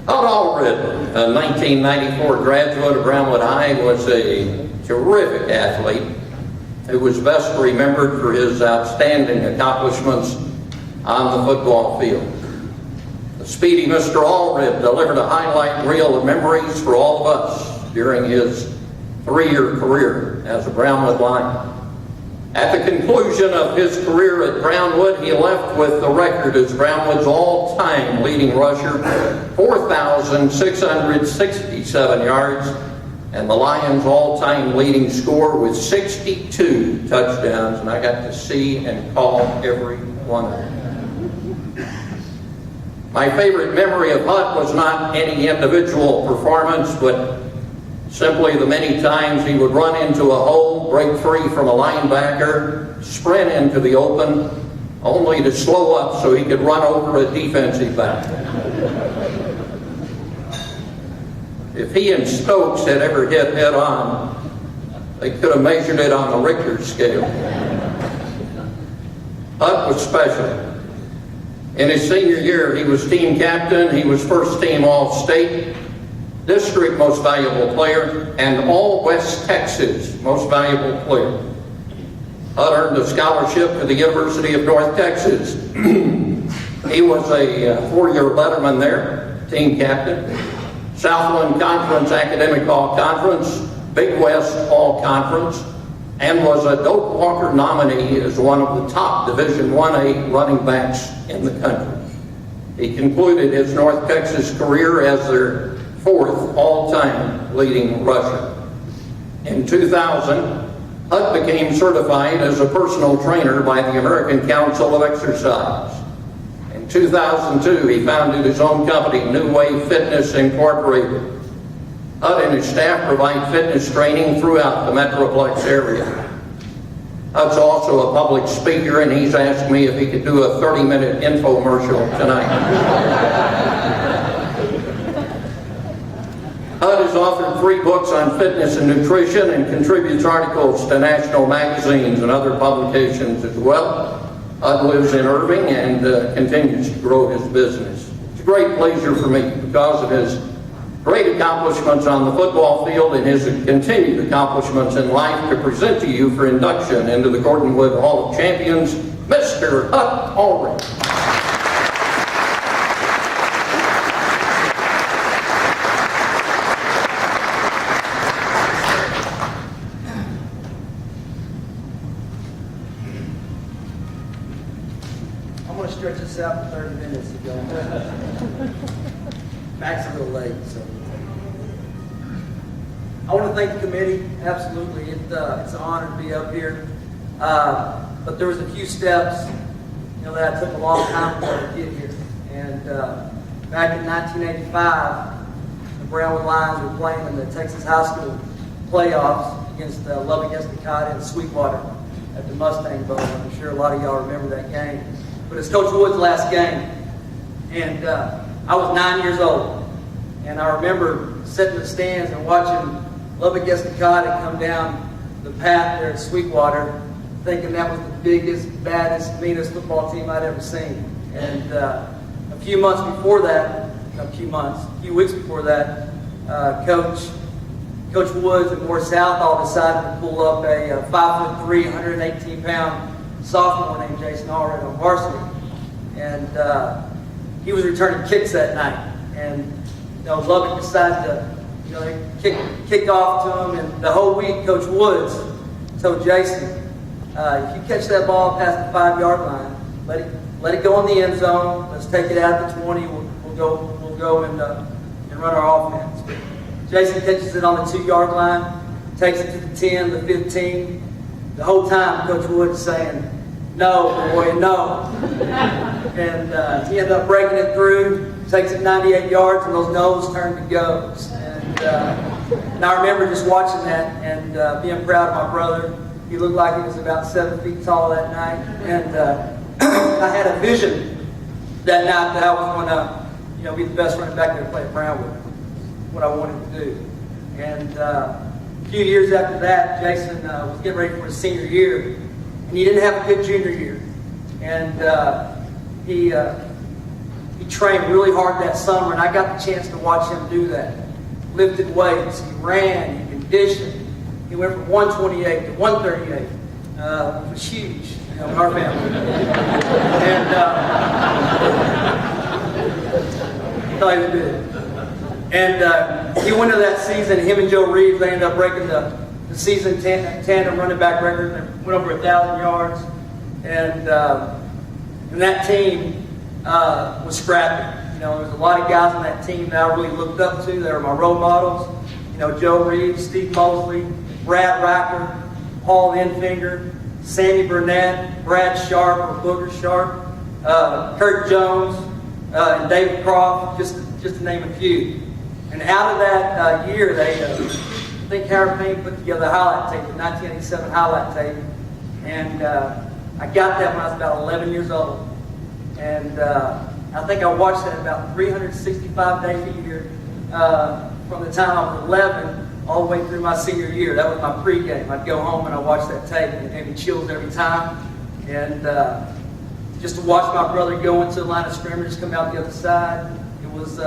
Allred, a 1994 graduate of Brownwood High, was a terrific athlete who was best remembered for his outstanding accomplishments on the football field. The speedy Mr. Allred delivered a highlight reel of memories for all of us during his 3-year career as a Brownwood Lion. At the conclusion of his career at Brownwood, he left with the record as Brownwood's all-time leading rusher, 4,667 yards, and the Lions' all-time leading score with 62 touchdowns, and I got to see and call every one of them. My favorite memory of Hut was not any individual performance, but simply the many times he would run into a hole, break free from a linebacker, sprint into the open, only to slow up so he could run over a defensive back. If he and Stokes had ever hit head-on, they could have measured it on the Richter scale. Hut was special. In his senior year, he was team captain, he was first-team All-State, District Most Valuable Player, and All-West Texas Most Valuable Player. Hut earned a scholarship to the University of North Texas. He was a 4-year letterman there, team captain, Southland Conference Academic All-Conference, Big West All-Conference, and was a Doak Walker nominee as one of the top Division 1A running backs in the country. He concluded his North Texas career as their 4th all-time leading rusher. In 2000, Hut became certified as a personal trainer by the American Council of Exercise. In 2002, he founded his own company, New Way Fitness Incorporated. Hut and his staff provide fitness training throughout the Metroplex area. Hut's also a public speaker, and he's asked me if he could do a 30-minute infomercial tonight. Hut has authored 3 books on fitness and nutrition and contributes articles to national magazines and other publications as well. Hut lives in Irving and continues to grow his business. It's a great pleasure for me because of his great accomplishments on the football field and his continued accomplishments in life to present to you for induction into the Gordonwood Hall of Champions, Mr. Hut Allred. I'm going to stretch this out for 30 minutes if y'all want. Mac's a little late, so. I want to thank the committee. Absolutely, it's an honor to be up here. But there was a few steps, that I took a long time for to get here. And back in 1985, the Brownwood Lions were playing in the Texas High School playoffs against Lubbock Estacada and Sweetwater at the Mustang Bowl. I'm sure a lot of y'all remember that game. But it's Coach Wood's last game, and I was 9 years old, and I remember sitting in the stands and watching Lubbock Estacada come down the path there at Sweetwater, thinking that was the biggest, baddest, meanest football team I'd ever seen. And a few weeks before that, Coach Woods and Moore Southall decided to pull up a 5'3", 118-pound sophomore named Jason Allred on varsity, and he was returning kicks that night. And Lubbock decided to, kick off to him, and the whole week Coach Woods told Jason, if you catch that ball past the 5-yard line, let it go in the end zone. Let's take it out to 20. We'll go and run our offense. But Jason catches it on the 2-yard line, takes it to the 10, the 15. The whole time, Coach Wood is saying, "No, boy, no." And he ended up breaking it through, takes it 98 yards, and those no's turned to goes. And I remember just watching that and being proud of my brother. He looked like he was about 7 feet tall that night. And I had a vision that night that I was going to, be the best running back there to play at Brownwood. What I wanted to do. And a few years after that, Jason was getting ready for his senior year, and he didn't have a good junior year. And he trained really hard that summer, and I got the chance to watch him do that. Lifted weights, he ran, he conditioned. He went from 128 to 138. It was huge, in our family. And thought he was good. And he went into that season. Him and Joe Reeves, they ended up breaking the season tandem running back record. They went over 1,000 yards. And that team was scrappy. There was a lot of guys on that team that I really looked up to. They were my role models. Joe Reeves, Steve Mosley, Brad Racker, Paul Infinger, Sammy Burnett, Brad Sharp or Booger Sharp, Kurt Jones, and David Croft, just to name a few. And out of that year, they, I think Howard Payne put together a highlight tape, the 1987 highlight tape. And I got that when I was about 11 years old. And I think I watched that about 365 days a year from the time I was 11 all the way through my senior year. That was my pregame. I'd go home and I'd watch that tape, and it gave me chills every time. And just to watch my brother go into the line of scrimmage, come out the other side, it was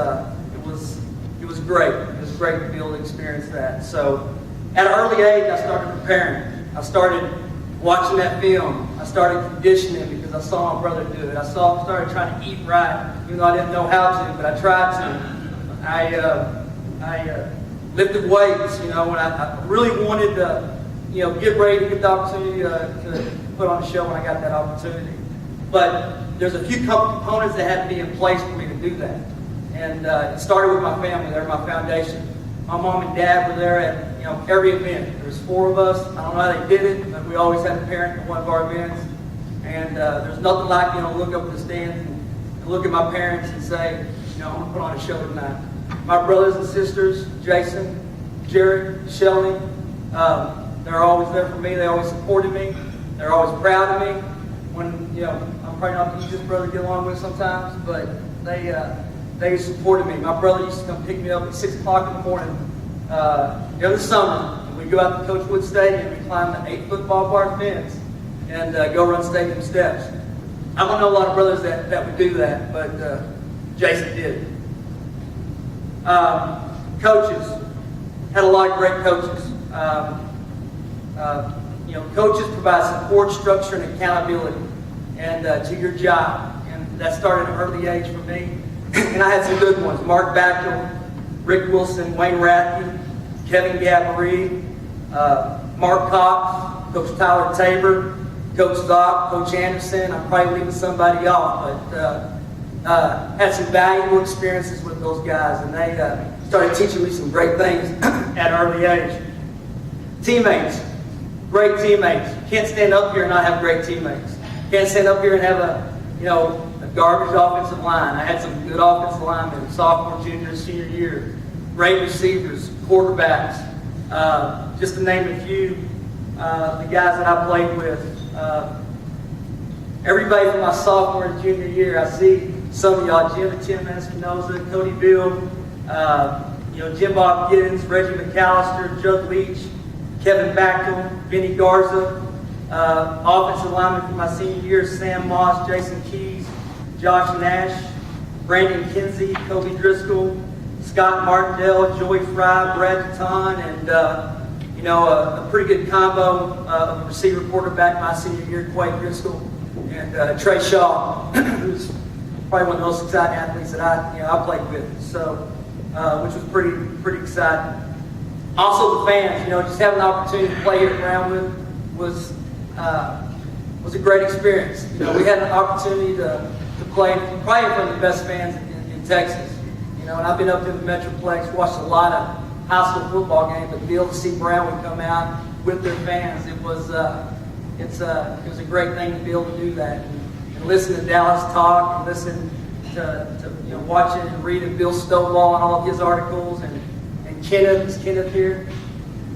great. It was great to be able to experience that. So at an early age, I started preparing. I started watching that film. I started conditioning because I saw my brother do it. I started trying to eat right, even though I didn't know how to, but I tried to. I lifted weights, and I really wanted to, get ready to get the opportunity to put on a show when I got that opportunity. But there's a few components that had to be in place for me to do that. And it started with my family. They were my foundation. My mom and dad were there at every event. There was 4 of us. I don't know how they did it, but we always had a parent at one of our events. And there's nothing like look up at the stands and look at my parents and say, I'm going to put on a show tonight. My brothers and sisters, Jason, Jared, Shelly, they're always there for me. They always supported me. They're always proud of me. When I'm probably not the easiest brother to get along with sometimes, but they supported me. My brother used to come pick me up at 6 o'clock in the morning in the summer. And we'd go out to Coach Wood Stadium and climb the 8-foot ballpark fence and go run stadium steps. I don't know a lot of brothers that would do that, but Jason did. Coaches. Had a lot of great coaches. Coaches provide support, structure, and accountability to your job. And that started at an early age for me. And I had some good ones. Mark Backel, Rick Wilson, Wayne Rathke, Kevin Gabory, Mark Cox, Coach Tyler Tabor, Coach Zock, Coach Anderson. I'm probably leaving somebody off, but had some valuable experiences with those guys, and they started teaching me some great things at an early age. Teammates, great teammates. You can't stand up here and not have great teammates. You can't stand up here and have a garbage offensive line. I had some good offensive linemen, sophomore, junior, senior year. Great receivers, quarterbacks. Just to name a few, the guys that I played with. Everybody from my sophomore and junior year, I see some of y'all, Jim and Tim Espinoza, Cody Bill, Jim Bob Giddens, Reggie McAllister, Judd Leach, Kevin Backel, Vinny Garza, offensive lineman from my senior year, Sam Moss, Jason Keys, Josh Nash, Brandon Kinsey, Kobe Driscoll, Scott Martindale, Joey Fry, Brad Tatton, and a pretty good combo of receiver quarterback my senior year, Quay Driscoll, and Trey Shaw, who's probably one of the most exciting athletes that I played with. So, which was pretty exciting. Also, the fans, just having the opportunity to play here at Brownwood was a great experience. We had an opportunity to play probably in front of the best fans in Texas. And I've been up to the Metroplex, watched a lot of high school football games, but to be able to see Brownwood come out with their fans, it was a great thing to be able to do that. And listen to Dallas talk, and listen to watching and reading Bill Stovall and all of his articles, and Kenneth, is Kenneth here?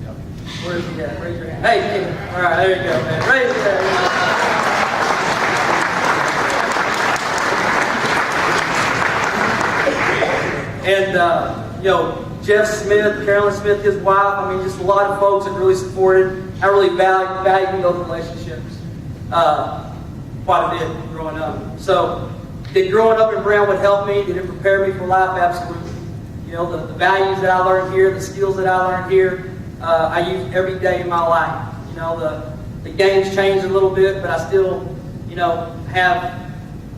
Yep. Where is he at? Raise your hand. Hey, Kenneth. All right, there you go, man. Raise your hand. And, Jeff Smith, Carolyn Smith, his wife, just a lot of folks that really supported. I really valued those relationships quite a bit growing up. So, Did growing up in Brownwood help me? Did it prepare me for life? Absolutely. You know, the values that I learned here, the skills that I learned here, I use every day in my life. You know, the game's changed a little bit, but I still, you know, have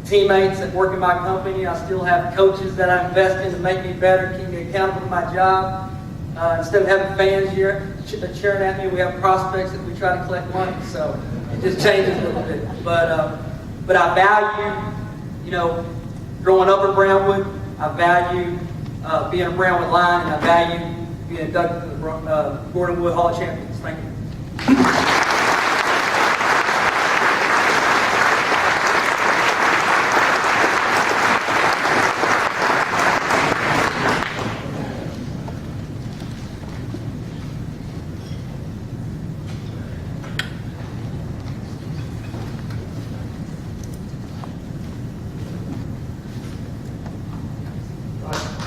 teammates that work in my company. I still have coaches that I invest in to make me better, keep me accountable to my job. Instead of having fans here cheering at me, we have prospects that we try to collect money. So it just changes a little bit. But I value, you know, growing up in Brownwood. I value being a Brownwood Lion, and I value being inducted to the Gordon Wood Hall of Champions. Thank you.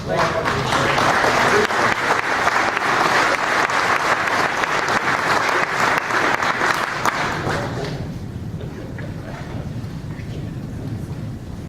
Thank you.